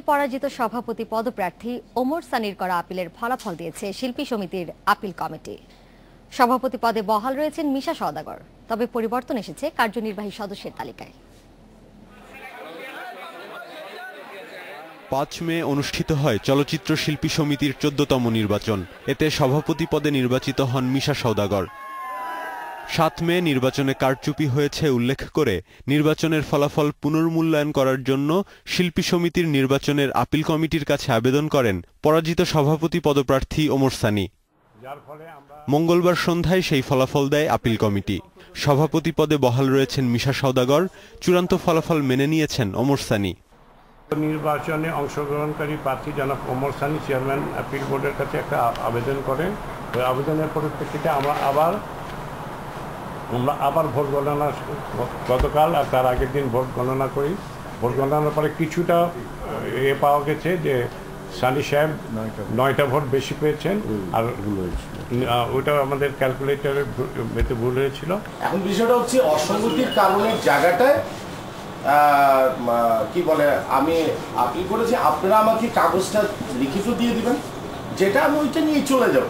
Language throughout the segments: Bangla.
পরাজিত সভাপতি পদপ্রার্থী ওমর সানির করা আপিলের ফলাফল দিয়েছে শিল্পী সমিতির আপিল কমিটি। সভাপতি পদে বহাল রয়েছেন মিশা সওদাগর, তবে পরিবর্তন এসেছে কার্যনির্বাহী সদস্যের তালিকায়। ৫ মে অনুষ্ঠিত হয় চলচ্চিত্র শিল্পী সমিতির ১৪তম নির্বাচন। এতে সভাপতি পদে নির্বাচিত হন মিশা সওদাগর। ৭ মে নির্বাচনে কারচুপি হয়েছে উল্লেখ করে নির্বাচনের ফলাফল পুনর্মূল্যায়ন করার জন্য শিল্পী সমিতির নির্বাচনের আপিল কমিটির কাছে আবেদন করেন পরাজিত সভাপতি পদপ্রার্থী ওমর সানি। মঙ্গলবার সন্ধ্যায় সেই ফলাফল দেয় আপিল কমিটি। সভাপতি পদে বহাল রয়েছেন মিশা সওদাগর, চূড়ান্ত ফলাফল মেনে নিয়েছেন ওমর সানি। নির্বাচনে অংশগ্রহণকারী প্রার্থী জনাব ওমর সানি চেয়ারম্যান আপিল বোর্ডের কাছে একটা আবেদন করেন। ওই আবেদনের পরিপ্রেক্ষিতে আমরা আবার ভোট গণনা গতকাল আর তার আগের দিন ভোট গণনা করি। ভোট গণনার পরে কিছুটা পাওয়া গেছে যে সানি সাহেব 9টা ভোট বেশি পেয়েছেন, আর ওটা আমাদের ক্যালকুলেটরের ভুল হয়েছিল। এখন বিষয়টা হচ্ছে অসঙ্গতির কারণে জায়গাটায় কি বলে আমি আপিল করেছি, আপনারা আমাকে কাগজটা লিখিত দিয়ে দিবেন, যেটা আমি ওইটা নিয়ে চলে যাব।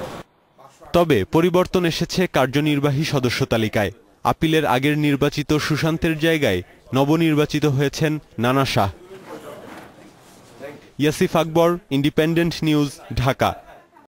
তবে পরিবর্তন এসেছে কার্যনির্বাহী সদস্য তালিকায়। আপিলের আগের নির্বাচিত সুশান্তের জায়গায় নবনির্বাচিত হয়েছেন নানা শাহ। ইয়াসিফ আকবর, ইন্ডিপেন্ডেন্ট নিউজ, ঢাকা।